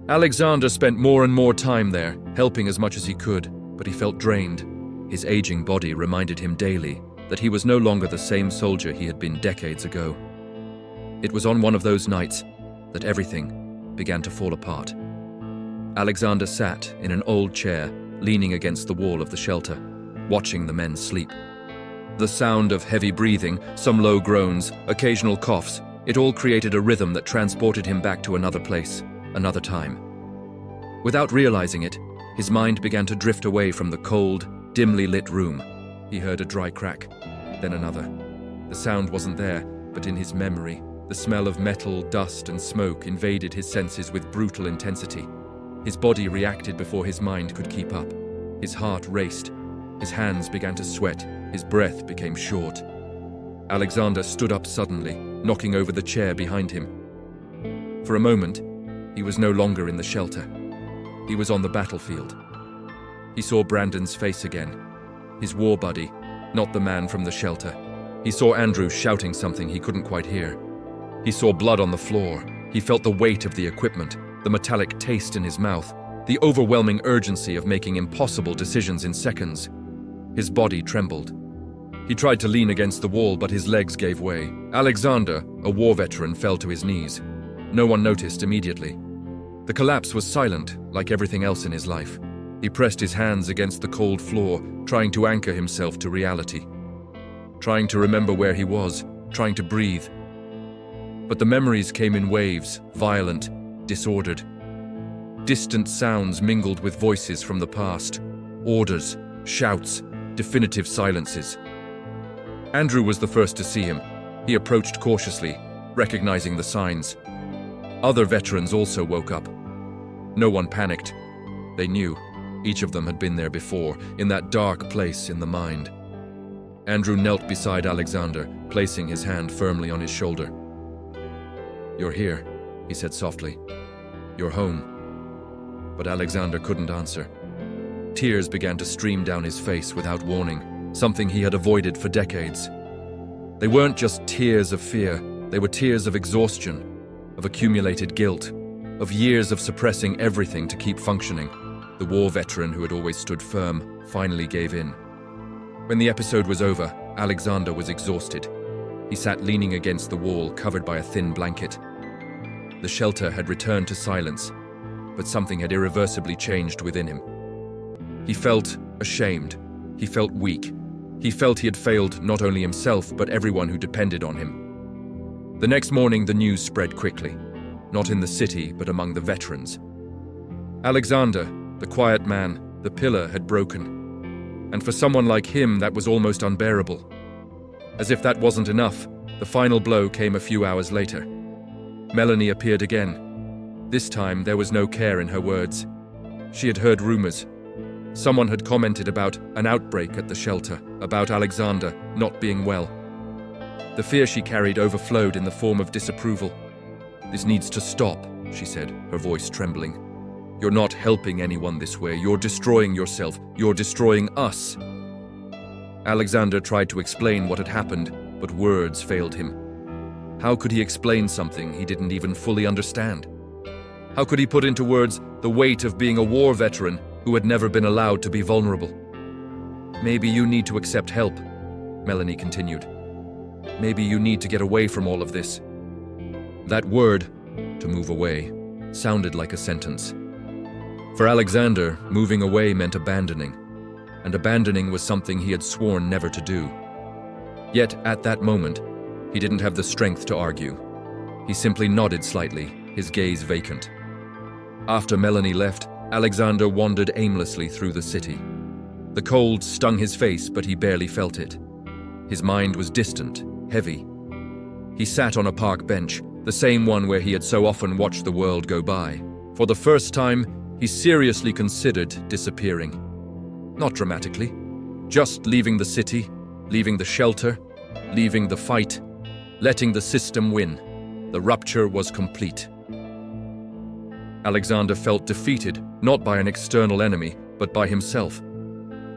Alexander spent more and more time there, helping as much as he could, but he felt drained. His aging body reminded him daily that he was no longer the same soldier he had been decades ago. It was on one of those nights that everything began to fall apart. Alexander sat in an old chair, leaning against the wall of the shelter, watching the men sleep. The sound of heavy breathing, some low groans, occasional coughs, it all created a rhythm that transported him back to another place, another time. Without realizing it, his mind began to drift away from the cold, dimly lit room. He heard a dry crack, then another. The sound wasn't there, but in his memory, the smell of metal, dust, and smoke invaded his senses with brutal intensity. His body reacted before his mind could keep up. His heart raced. His hands began to sweat. His breath became short. Alexander stood up suddenly, knocking over the chair behind him. For a moment, he was no longer in the shelter. He was on the battlefield. He saw Brandon's face again. His war buddy, not the man from the shelter. He saw Andrew shouting something he couldn't quite hear. He saw blood on the floor. He felt the weight of the equipment, the metallic taste in his mouth, the overwhelming urgency of making impossible decisions in seconds. His body trembled. He tried to lean against the wall, but his legs gave way. Alexander, a war veteran, fell to his knees. No one noticed immediately. The collapse was silent, like everything else in his life. He pressed his hands against the cold floor, trying to anchor himself to reality. Trying to remember where he was, trying to breathe. But the memories came in waves, violent, disordered. Distant sounds mingled with voices from the past. Orders, shouts, definitive silences. Andrew was the first to see him. He approached cautiously, recognizing the signs. Other veterans also woke up. No one panicked. They knew. Each of them had been there before, in that dark place in the mind. Andrew knelt beside Alexander, placing his hand firmly on his shoulder. "You're here," he said softly. "You're home." But Alexander couldn't answer. Tears began to stream down his face without warning, something he had avoided for decades. They weren't just tears of fear, they were tears of exhaustion, of accumulated guilt, of years of suppressing everything to keep functioning. The war veteran who had always stood firm finally gave in. When the episode was over, Alexander was exhausted. He sat leaning against the wall, covered by a thin blanket. The shelter had returned to silence, but something had irreversibly changed within him. He felt ashamed. He felt weak. He felt he had failed not only himself, but everyone who depended on him. The next morning, the news spread quickly, not in the city, but among the veterans. Alexander, the quiet man, the pillar had broken. And for someone like him, that was almost unbearable. As if that wasn't enough, the final blow came a few hours later. Melanie appeared again. This time, there was no care in her words. She had heard rumors. Someone had commented about an outbreak at the shelter, about Alexander not being well. The fear she carried overflowed in the form of disapproval. "This needs to stop," she said, her voice trembling. "You're not helping anyone this way. You're destroying yourself. You're destroying us." Alexander tried to explain what had happened, but words failed him. How could he explain something he didn't even fully understand? How could he put into words the weight of being a war veteran who had never been allowed to be vulnerable? "Maybe you need to accept help," Melanie continued. "Maybe you need to get away from all of this." That word, to move away, sounded like a sentence. For Alexander, moving away meant abandoning, and abandoning was something he had sworn never to do. Yet, at that moment, he didn't have the strength to argue. He simply nodded slightly, his gaze vacant. After Melanie left, Alexander wandered aimlessly through the city. The cold stung his face, but he barely felt it. His mind was distant, heavy. He sat on a park bench, the same one where he had so often watched the world go by. For the first time, he seriously considered disappearing. Not dramatically, just leaving the city, leaving the shelter, leaving the fight, letting the system win. The rupture was complete. Alexander felt defeated, not by an external enemy, but by himself,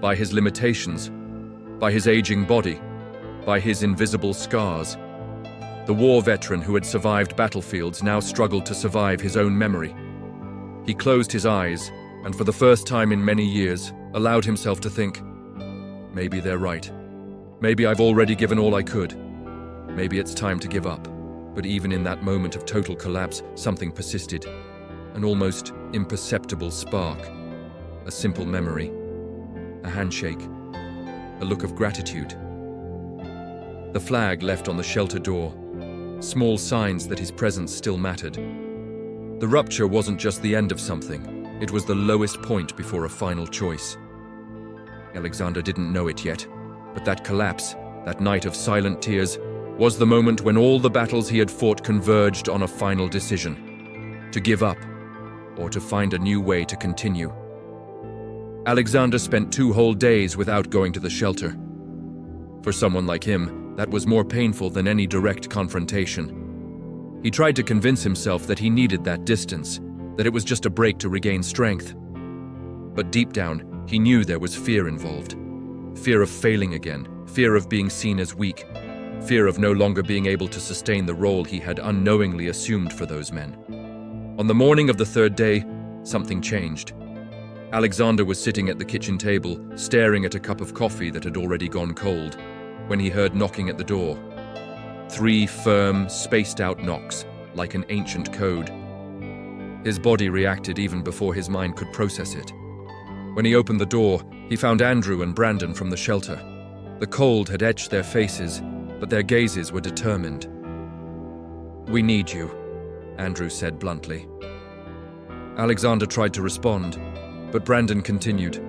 by his limitations, by his aging body, by his invisible scars. The war veteran who had survived battlefields now struggled to survive his own memory. He closed his eyes, and for the first time in many years, allowed himself to think, "Maybe they're right. Maybe I've already given all I could. Maybe it's time to give up." But even in that moment of total collapse, something persisted. An almost imperceptible spark. A simple memory. A handshake. A look of gratitude. The flag left on the shelter door. Small signs that his presence still mattered. The rupture wasn't just the end of something. It was the lowest point before a final choice. Alexander didn't know it yet, but that collapse, that night of silent tears, was the moment when all the battles he had fought converged on a final decision. To give up, or to find a new way to continue. Alexander spent 2 whole days without going to the shelter. For someone like him, that was more painful than any direct confrontation. He tried to convince himself that he needed that distance, that it was just a break to regain strength. But deep down, he knew there was fear involved. Fear of failing again, fear of being seen as weak, fear of no longer being able to sustain the role he had unknowingly assumed for those men. On the morning of the 3rd day, something changed. Alexander was sitting at the kitchen table, staring at a cup of coffee that had already gone cold, when he heard knocking at the door. 3 firm, spaced-out knocks, like an ancient code. His body reacted even before his mind could process it. When he opened the door, he found Andrew and Brandon from the shelter. The cold had etched their faces, but their gazes were determined. "We need you," Andrew said bluntly. Alexander tried to respond, but Brandon continued.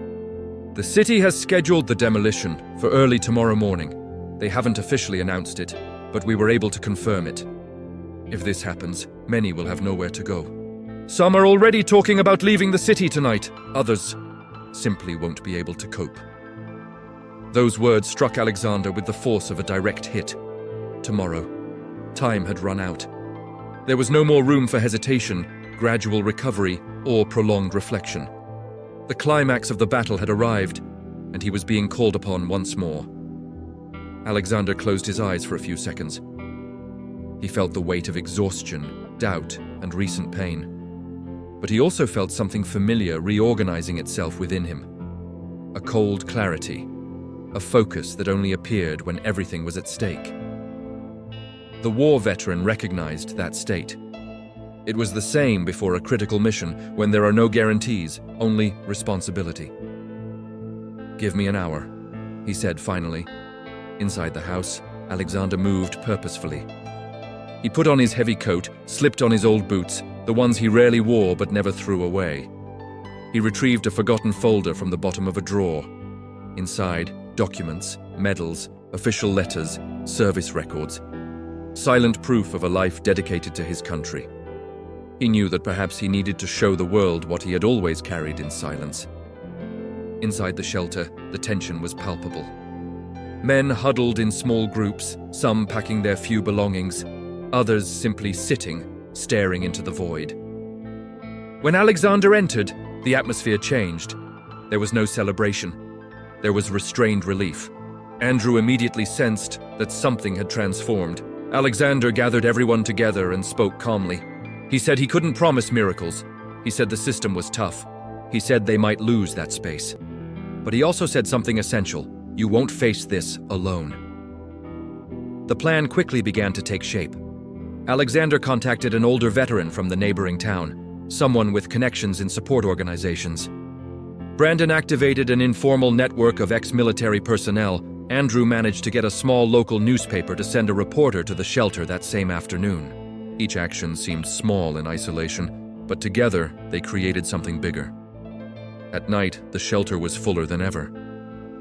"The city has scheduled the demolition for early tomorrow morning. They haven't officially announced it, but we were able to confirm it. If this happens, many will have nowhere to go. Some are already talking about leaving the city tonight. Others simply won't be able to cope." Those words struck Alexander with the force of a direct hit. Tomorrow. Time had run out. There was no more room for hesitation, gradual recovery, or prolonged reflection. The climax of the battle had arrived, and he was being called upon once more. Alexander closed his eyes for a few seconds. He felt the weight of exhaustion, doubt, and recent pain. But he also felt something familiar reorganizing itself within him. A cold clarity, a focus that only appeared when everything was at stake. The war veteran recognized that state. It was the same before a critical mission, when there are no guarantees, only responsibility. "Give me an hour," he said finally. Inside the house, Alexander moved purposefully. He put on his heavy coat, slipped on his old boots, the ones he rarely wore but never threw away. He retrieved a forgotten folder from the bottom of a drawer. Inside, documents, medals, official letters, service records. Silent proof of a life dedicated to his country. He knew that perhaps he needed to show the world what he had always carried in silence. Inside the shelter, the tension was palpable. Men huddled in small groups, some packing their few belongings, others simply sitting, staring into the void. When Alexander entered, the atmosphere changed. There was no celebration. There was restrained relief. Andrew immediately sensed that something had transformed. Alexander gathered everyone together and spoke calmly. He said he couldn't promise miracles. He said the system was tough. He said they might lose that space. But he also said something essential. You won't face this alone. The plan quickly began to take shape. Alexander contacted an older veteran from the neighboring town, someone with connections in support organizations. Brandon activated an informal network of ex-military personnel. Andrew managed to get a small local newspaper to send a reporter to the shelter that same afternoon. Each action seemed small in isolation, but together they created something bigger. At night, the shelter was fuller than ever.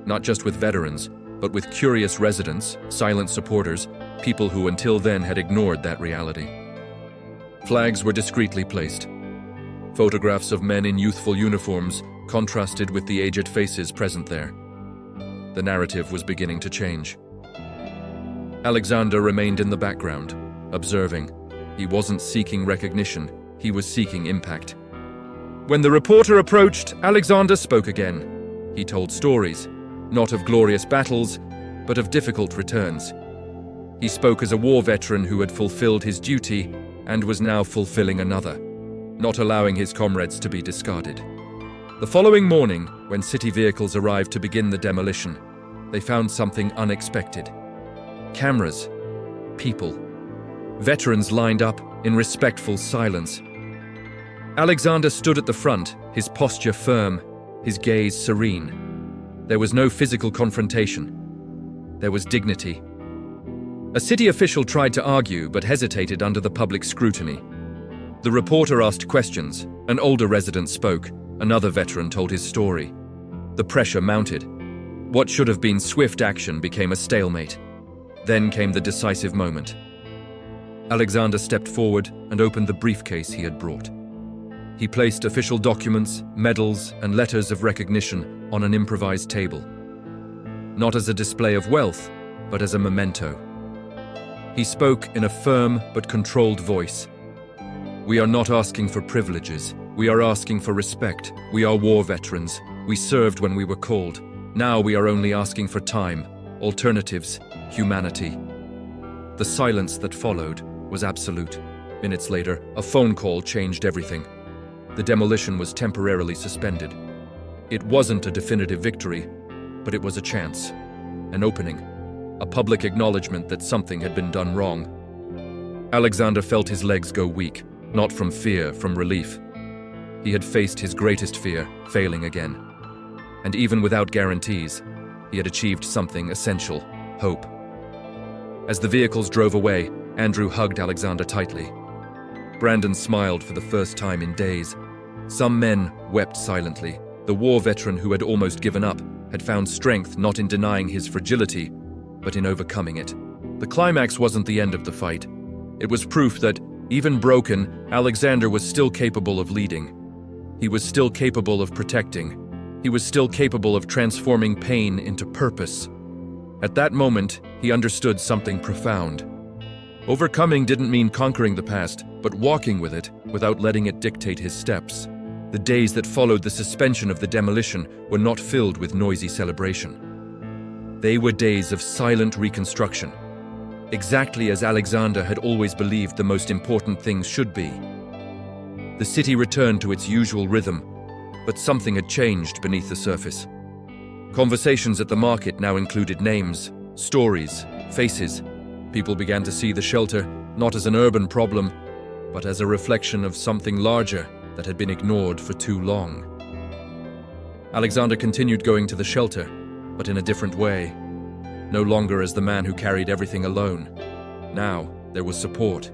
Not just with veterans, but with curious residents, silent supporters, people who until then had ignored that reality. Flags were discreetly placed. Photographs of men in youthful uniforms contrasted with the aged faces present there. The narrative was beginning to change. Alexander remained in the background, observing. He wasn't seeking recognition, he was seeking impact. When the reporter approached, Alexander spoke again. He told stories, not of glorious battles, but of difficult returns. He spoke as a war veteran who had fulfilled his duty and was now fulfilling another, not allowing his comrades to be discarded. The following morning, when city vehicles arrived to begin the demolition, they found something unexpected. Cameras, people, veterans lined up in respectful silence. Alexander stood at the front, his posture firm, his gaze serene. There was no physical confrontation. There was dignity. A city official tried to argue but hesitated under the public scrutiny. The reporter asked questions. An older resident spoke. Another veteran told his story. The pressure mounted. What should have been swift action became a stalemate. Then came the decisive moment. Alexander stepped forward and opened the briefcase he had brought. He placed official documents, medals, and letters of recognition on an improvised table. Not as a display of wealth, but as a memento. He spoke in a firm but controlled voice. We are not asking for privileges. We are asking for respect. We are war veterans. We served when we were called. Now we are only asking for time, alternatives, humanity. The silence that followed was absolute. Minutes later, a phone call changed everything. The demolition was temporarily suspended. It wasn't a definitive victory, but it was a chance, an opening, a public acknowledgement that something had been done wrong. Alexander felt his legs go weak, not from fear, from relief. He had faced his greatest fear, failing again. And even without guarantees, he had achieved something essential, hope. As the vehicles drove away, Andrew hugged Alexander tightly. Brandon smiled for the first time in days. Some men wept silently. The war veteran who had almost given up had found strength not in denying his fragility, but in overcoming it. The climax wasn't the end of the fight. It was proof that, even broken, Alexander was still capable of leading. He was still capable of protecting. He was still capable of transforming pain into purpose. At that moment, he understood something profound. Overcoming didn't mean conquering the past, but walking with it without letting it dictate his steps. The days that followed the suspension of the demolition were not filled with noisy celebration. They were days of silent reconstruction, exactly as Alexander had always believed the most important things should be. The city returned to its usual rhythm, but something had changed beneath the surface. Conversations at the market now included names, stories, faces. People began to see the shelter not as an urban problem, but as a reflection of something larger that had been ignored for too long. Alexander continued going to the shelter, but in a different way. No longer as the man who carried everything alone. Now, there was support.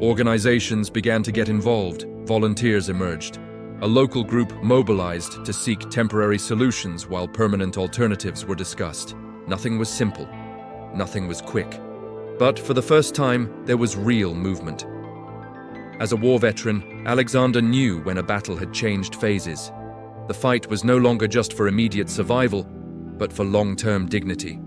Organizations began to get involved, volunteers emerged. A local group mobilized to seek temporary solutions while permanent alternatives were discussed. Nothing was simple. Nothing was quick. But for the first time, there was real movement. As a war veteran, Alexander knew when a battle had changed phases. The fight was no longer just for immediate survival, but for long-term dignity.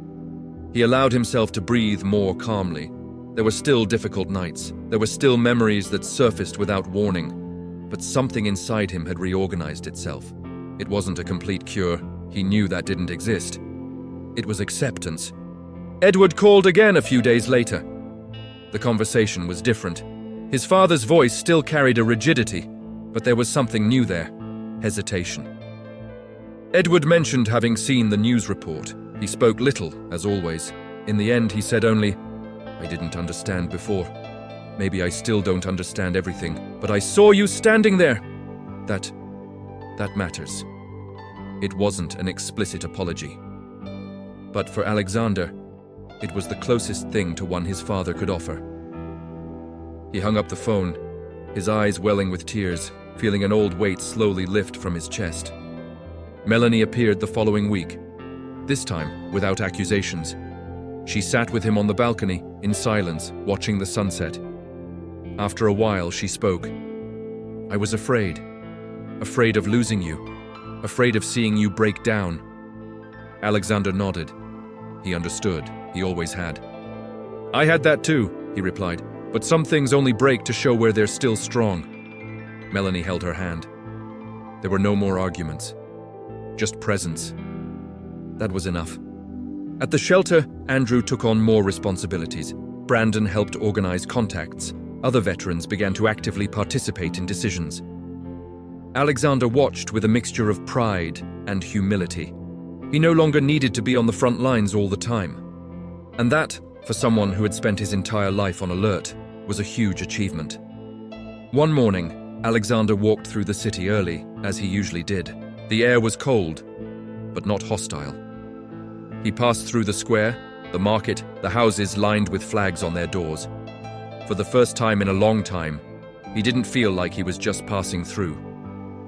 He allowed himself to breathe more calmly. There were still difficult nights. There were still memories that surfaced without warning. But something inside him had reorganized itself. It wasn't a complete cure. He knew that didn't exist. It was acceptance. Edward called again a few days later. The conversation was different. His father's voice still carried a rigidity, but there was something new there. Hesitation. Edward mentioned having seen the news report. He spoke little, as always. In the end, he said only, "I didn't understand before. Maybe I still don't understand everything, but I saw you standing there. That matters." It wasn't an explicit apology. But for Alexander, it was the closest thing to one his father could offer. He hung up the phone, his eyes welling with tears, feeling an old weight slowly lift from his chest. Melanie appeared the following week, this time without accusations. She sat with him on the balcony, in silence, watching the sunset. After a while, she spoke. "I was afraid of losing you, afraid of seeing you break down." Alexander nodded. He understood. He always had. "I had that too," he replied, "but some things only break to show where they're still strong." Melanie held her hand. There were no more arguments. Just presence. That was enough. At the shelter, Andrew took on more responsibilities. Brandon helped organize contacts. Other veterans began to actively participate in decisions. Alexander watched with a mixture of pride and humility. He no longer needed to be on the front lines all the time. And that, for someone who had spent his entire life on alert, was a huge achievement. One morning, Alexander walked through the city early, as he usually did. The air was cold, but not hostile. He passed through the square, the market, the houses lined with flags on their doors. For the first time in a long time, he didn't feel like he was just passing through.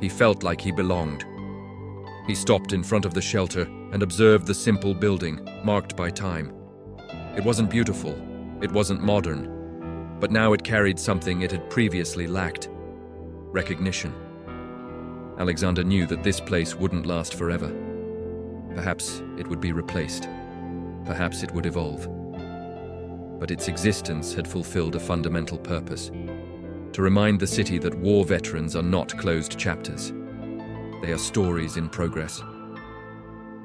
He felt like he belonged. He stopped in front of the shelter and observed the simple building, marked by time. It wasn't beautiful, it wasn't modern, but now it carried something it had previously lacked: recognition. Alexander knew that this place wouldn't last forever. Perhaps it would be replaced. Perhaps it would evolve. But its existence had fulfilled a fundamental purpose: to remind the city that war veterans are not closed chapters. They are stories in progress.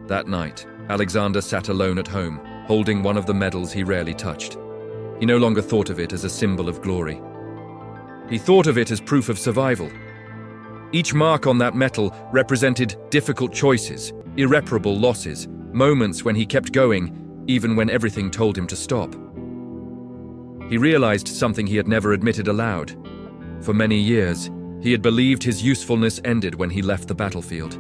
That night, Alexander sat alone at home, holding one of the medals he rarely touched. He no longer thought of it as a symbol of glory. He thought of it as proof of survival. Each mark on that medal represented difficult choices, irreparable losses, moments when he kept going, even when everything told him to stop. He realized something he had never admitted aloud. For many years, he had believed his usefulness ended when he left the battlefield.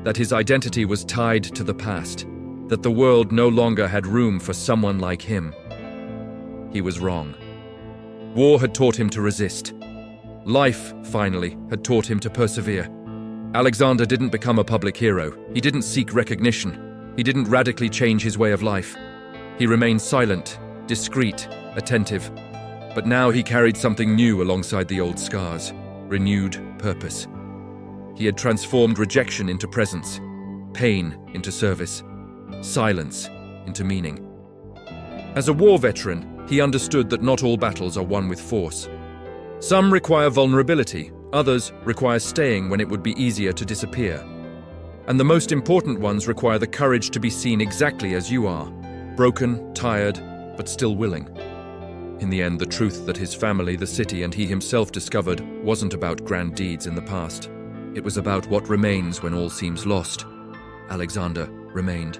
That his identity was tied to the past. That the world no longer had room for someone like him. He was wrong. War had taught him to resist. Life, finally, had taught him to persevere. Alexander didn't become a public hero. He didn't seek recognition. He didn't radically change his way of life. He remained silent, discreet, attentive. But now he carried something new alongside the old scars: renewed purpose. He had transformed rejection into presence, pain into service, silence into meaning. As a war veteran, he understood that not all battles are won with force. Some require vulnerability, others require staying when it would be easier to disappear. And the most important ones require the courage to be seen exactly as you are, broken, tired, but still willing. In the end, the truth that his family, the city, and he himself discovered wasn't about grand deeds in the past. It was about what remains when all seems lost. Alexander remained.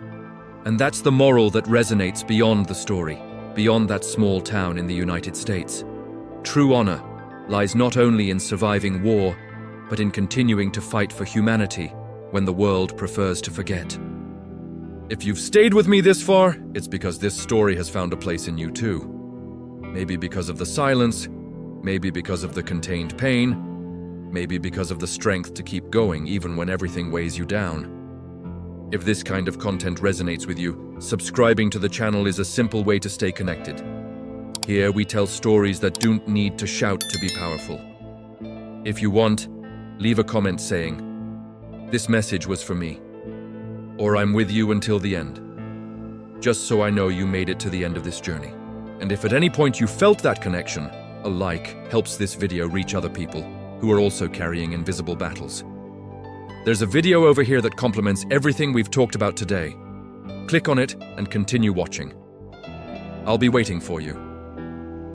And that's the moral that resonates beyond the story, beyond that small town in the United States. True honor, lies not only in surviving war, but in continuing to fight for humanity when the world prefers to forget. If you've stayed with me this far, it's because this story has found a place in you too. Maybe because of the silence, maybe because of the contained pain, maybe because of the strength to keep going even when everything weighs you down. If this kind of content resonates with you, subscribing to the channel is a simple way to stay connected. Here we tell stories that don't need to shout to be powerful. If you want, leave a comment saying, "This message was for me," or "I'm with you until the end," just so I know you made it to the end of this journey. And if at any point you felt that connection, a like helps this video reach other people who are also carrying invisible battles. There's a video over here that complements everything we've talked about today. Click on it and continue watching. I'll be waiting for you.